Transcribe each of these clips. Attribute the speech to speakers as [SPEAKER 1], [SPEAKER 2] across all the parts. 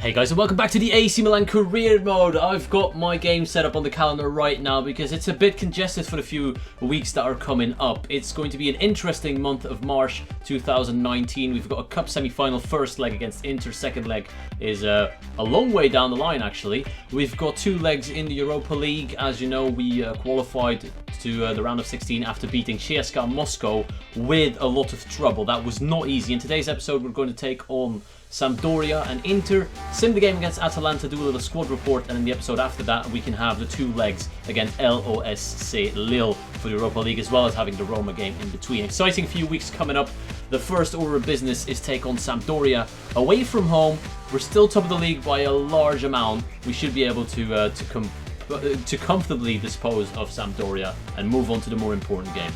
[SPEAKER 1] Hey guys, and welcome back to the AC Milan Career Mode. I've got my game set up on the calendar right now because it's a bit congested for the few weeks that are coming up. It's going to be an interesting month of March 2019. We've got a cup semi-final first leg against Inter. Second leg is a long way down the line actually. We've got two legs in the Europa League. As you know, we qualified to the round of 16 after beating CSKA Moscow with a lot of trouble. That was not easy. In today's episode, we're going to take on Sampdoria and Inter, sim the game against Atalanta, do a little squad report, and in the episode after that we can have the two legs against LOSC Lille for the Europa League, as well as having the Roma game in between. Exciting few weeks coming up. The first order of business is take on Sampdoria away from home. We're still top of the league by a large amount. We should be able to comfortably dispose of Sampdoria and move on to the more important game.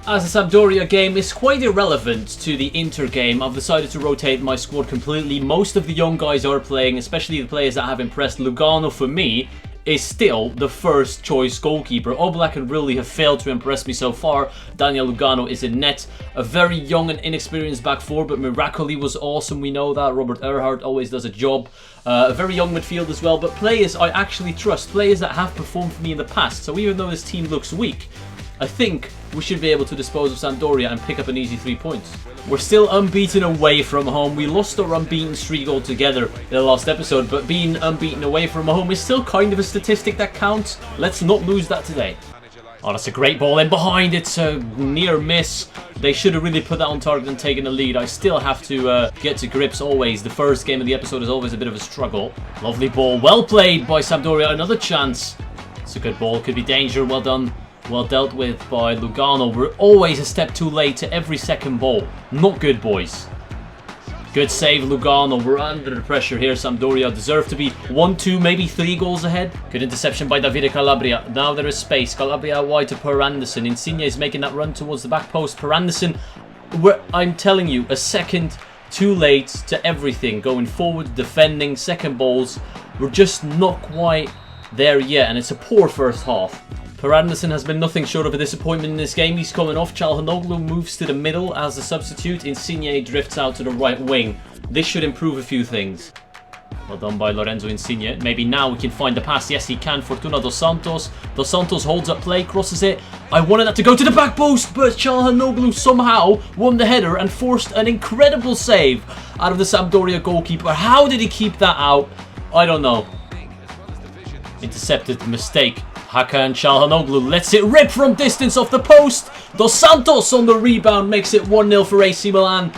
[SPEAKER 1] As the Sampdoria game is quite irrelevant to the Inter game, I've decided to rotate my squad completely. Most of the young guys are playing, especially the players that have impressed. Lugano, for me, is still the first choice goalkeeper. Oblak and really have failed to impress me so far. Daniel Lugano is in net. A very young and inexperienced back four, but Miracoli was awesome, we know that. Robert Erhardt always does a job. A very young midfield as well, but players I actually trust. Players that have performed for me in the past. So even though this team looks weak, I think we should be able to dispose of Sampdoria and pick up an easy 3 points. We're still unbeaten away from home. We lost our unbeaten streak altogether in the last episode, but being unbeaten away from home is still kind of a statistic that counts. Let's not lose that today. Oh, that's a great ball in behind. It's a near miss. They should have really put that on target and taken the lead. I still have to get to grips always. The first game of the episode is always a bit of a struggle. Lovely ball. Well played by Sampdoria. Another chance. It's a good ball. Could be danger. Well done. Well dealt with by Lugano. We're always a step too late to every second ball. Not good, boys. Good save, Lugano. We're under the pressure here. Sampdoria deserve to be 1-2, maybe 3 goals ahead. Good interception by Davide Calabria. Now there is space. Calabria wide to Per Anderson. Insigne is making that run towards the back post. Per Anderson, I'm telling you, a second too late to everything. Going forward, defending, second balls. We're just not quite there yet, and it's a poor first half. Per Anderson has been nothing short of a disappointment in this game. He's coming off. Çalhanoğlu moves to the middle as a substitute. Insigne drifts out to the right wing. This should improve a few things. Well done by Lorenzo Insigne. Maybe now we can find the pass. Yes, he can. Fortuna dos Santos. Dos Santos holds up play, crosses it. I wanted that to go to the back post, but Çalhanoğlu somehow won the header and forced an incredible save out of the Sampdoria goalkeeper. How did he keep that out? I don't know. Intercepted, mistake. Hakan Çalhanoğlu lets it rip from distance off the post. Dos Santos on the rebound makes it 1-0 for AC Milan.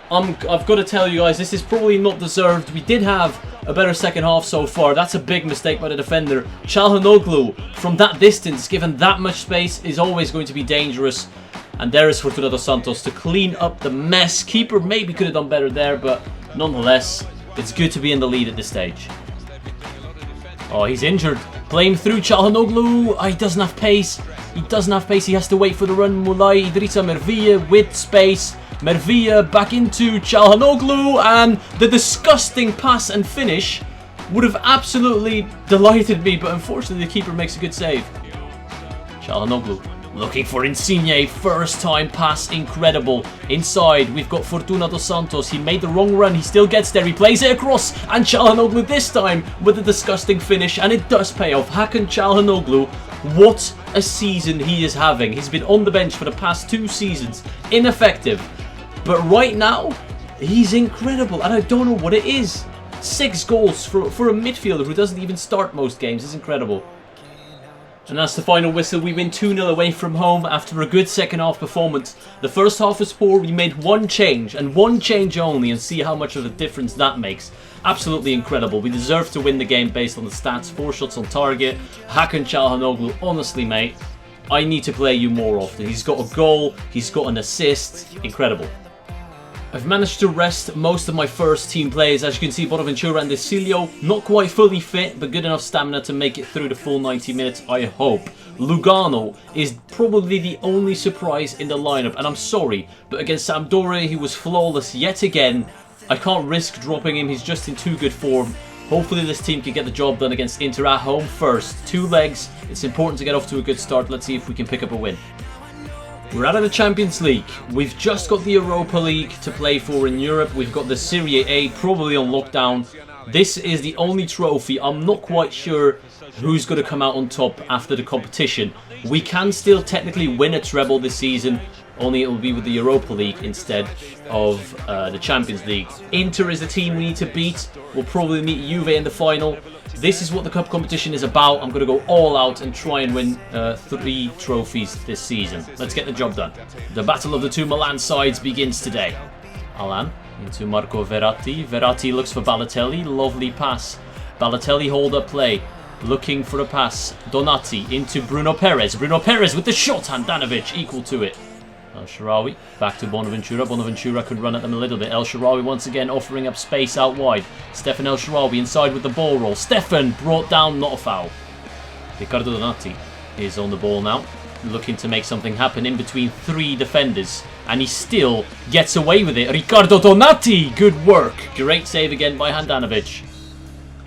[SPEAKER 1] I've got to tell you guys, this is probably not deserved. We did have a better second half so far. That's a big mistake by the defender. Çalhanoğlu, from that distance, given that much space, is always going to be dangerous. And there is Fortuna dos Santos to clean up the mess. Keeper maybe could have done better there, but nonetheless, it's good to be in the lead at this stage. Oh, he's injured. Play him through. Çalhanoğlu. Oh, he doesn't have pace. He doesn't have pace. He has to wait for the run. Mulai Idrissa Mervilla with space. Mervilla back into Çalhanoğlu. And the disgusting pass and finish would have absolutely delighted me. But unfortunately, the keeper makes a good save. Çalhanoğlu looking for Insigne. First time pass. Incredible. Inside, we've got Fortuna dos Santos. He made the wrong run. He still gets there. He plays it across. And Çalhanoğlu this time with a disgusting finish. And it does pay off. Hakan Çalhanoğlu. What a season he is having. He's been on the bench for the past 2 seasons. Ineffective. But right now, he's incredible. And I don't know what it is. 6 goals for a midfielder who doesn't even start most games is incredible. And that's the final whistle. We win 2-0 away from home after a good second half performance. The first half was poor. We made one change, and one change only, and see how much of a difference that makes. Absolutely incredible. We deserve to win the game based on the stats. 4 shots on target. Hakan Çalhanoğlu, honestly, mate, I need to play you more often. He's got a goal. He's got an assist. Incredible. I've managed to rest most of my first team players. As you can see, Bonaventura and De Cilio not quite fully fit, but good enough stamina to make it through the full 90 minutes, I hope. Lugano is probably the only surprise in the lineup, and I'm sorry, but against Sampdoria he was flawless yet again. I can't risk dropping him, he's just in too good form. Hopefully this team can get the job done against Inter at home first. 2 legs, it's important to get off to a good start. Let's see if we can pick up a win. We're out of the Champions League. We've just got the Europa League to play for in Europe. We've got the Serie A probably on lockdown. This is the only trophy. I'm not quite sure who's going to come out on top after the competition. We can still technically win a treble this season, only it will be with the Europa League instead of the Champions League. Inter is the team we need to beat. We'll probably meet Juve in the final. This is what the cup competition is about. I'm going to go all out and try and win 3 trophies this season. Let's get the job done. The battle of the 2 Milan sides begins today. Alan into Marco Verratti. Verratti looks for Balotelli. Lovely pass. Balotelli hold up play. Looking for a pass. Donati into Bruno Perez. Bruno Perez with the shot. Handanovic equal to it. El Shaarawy back to Bonaventura. Bonaventura could run at them a little bit. El Shaarawy once again offering up space out wide. Stefan El Shaarawy inside with the ball roll. Stefan brought down, not a foul. Riccardo Donati is on the ball now, looking to make something happen in between 3 defenders. And he still gets away with it. Riccardo Donati, good work. Great save again by Handanovic.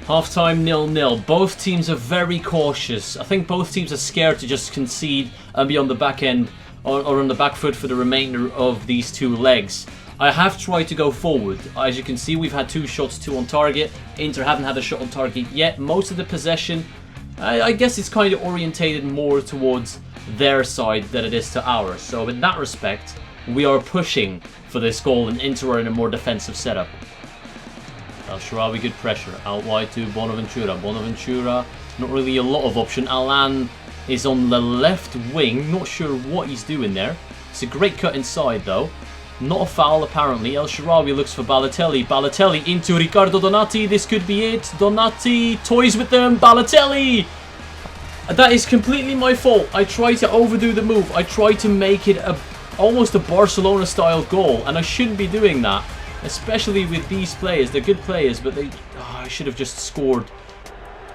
[SPEAKER 1] Half-time 0-0. Both teams are very cautious. I think both teams are scared to just concede and be on the back end or on the back foot for the remainder of these 2 legs. I have tried to go forward. As you can see, we've had 2 shots, 2 on target. Inter haven't had a shot on target yet. Most of the possession, I guess it's kind of orientated more towards their side than it is to ours. So in that respect, we are pushing for this goal and Inter are in a more defensive setup. El Shaarawy, good pressure. Out wide to Bonaventura. Bonaventura, not really a lot of option. Alan is on the left wing. Not sure what he's doing there. It's a great cut inside though. Not a foul apparently. El Shaarawy looks for Balotelli. Balotelli into Riccardo Donati. This could be it. Donati toys with them. Balotelli! That is completely my fault. I tried to overdo the move. I tried to make it almost a Barcelona style goal. And I shouldn't be doing that. Especially with these players. They're good players, but I should have just scored.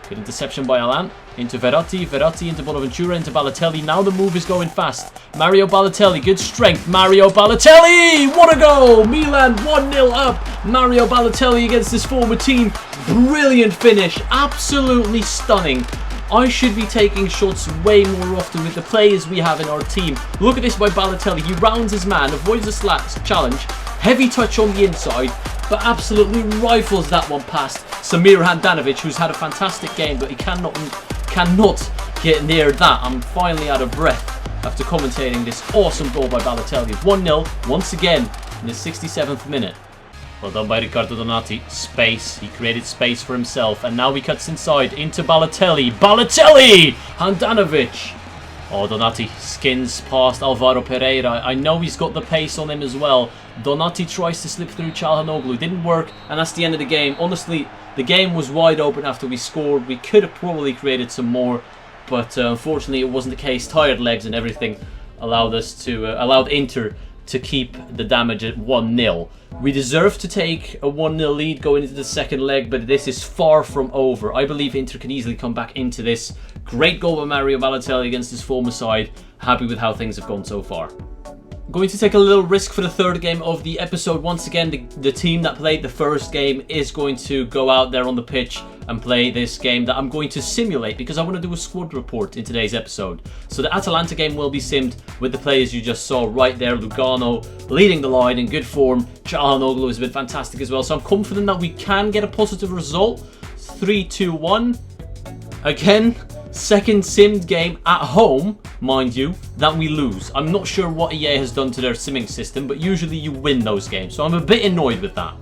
[SPEAKER 1] Good interception by Alan. Into Verratti. Verratti into Bonaventura. Into Balotelli. Now the move is going fast. Mario Balotelli. Good strength. Mario Balotelli! What a goal! Milan 1-0 up. Mario Balotelli against his former team. Brilliant finish. Absolutely stunning. I should be taking shots way more often with the players we have in our team. Look at this by Balotelli. He rounds his man. Avoids the slats challenge. Heavy touch on the inside. But absolutely rifles that one past Samir Handanovic, who's had a fantastic game, but he cannot get near that. I'm finally out of breath after commentating this awesome goal by Balotelli. 1-0 once again in the 67th minute. Well done by Riccardo Donati. Space. He created space for himself, and now he cuts inside into Balotelli. Balotelli! Handanovic. Oh, Donati skins past Alvaro Pereira. I know he's got the pace on him as well. Donati tries to slip through Çalhanoğlu. Didn't work, and that's the end of the game. Honestly, the game was wide open after we scored. We could have probably created some more, but unfortunately it wasn't the case. Tired legs and everything allowed Inter to keep the damage at 1-0. We deserve to take a 1-0 lead going into the second leg, but this is far from over. I believe Inter can easily come back into this. Great goal by Mario Balotelli against his former side. Happy with how things have gone so far. Going to take a little risk for the third game of the episode. Once again, the team that played the first game is going to go out there on the pitch and play this game that I'm going to simulate because I want to do a squad report in today's episode. So the Atalanta game will be simmed with the players you just saw right there. Lugano leading the line in good form. Çalhanoğlu has been fantastic as well. So I'm confident that we can get a positive result. 3-2-1. Again, second simmed game at home, mind you, that we lose. I'm not sure what EA has done to their simming system, but usually you win those games, so I'm a bit annoyed with that.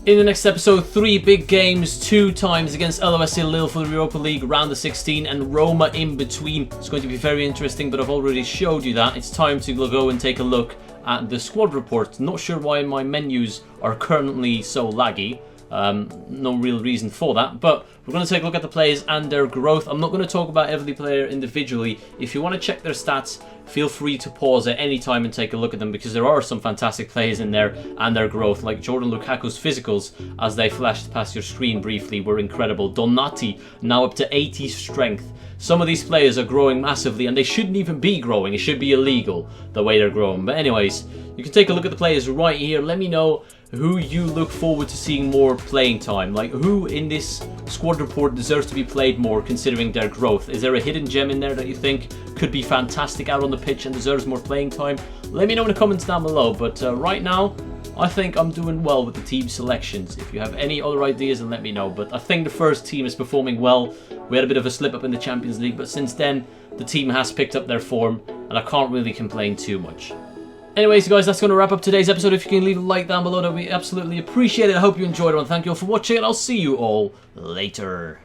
[SPEAKER 1] In the next episode, 3 big games, 2 times against LOSC Lille for the Europa League, round of 16, and Roma in between. It's going to be very interesting, but I've already showed you that. It's time to go and take a look at the squad report. Not sure why my menus are currently so laggy. No real reason for that, but we're going to take a look at the players and their growth. I'm not going to talk about every player individually. If you want to check their stats, feel free to pause at any time and take a look at them, because there are some fantastic players in there, and their growth, like Jordan Lukaku's physicals, as they flashed past your screen briefly, were incredible. Donati, now up to 80 strength. Some of these players are growing massively, and they shouldn't even be growing. It should be illegal, the way they're growing. But anyways, you can take a look at the players right here. Let me know who you look forward to seeing more playing time. Like, who in this squad report deserves to be played more considering their growth? Is there a hidden gem in there that you think could be fantastic out on the pitch and deserves more playing time? Let me know in the comments down below. But right now, I think I'm doing well with the team selections. If you have any other ideas, then let me know. But I think the first team is performing well. We had a bit of a slip up in the Champions League, but since then, the team has picked up their form, and I can't really complain too much. Anyways, guys, that's going to wrap up today's episode. If you can leave a like down below, that would be absolutely appreciated. I hope you enjoyed it, and thank you all for watching, and I'll see you all later.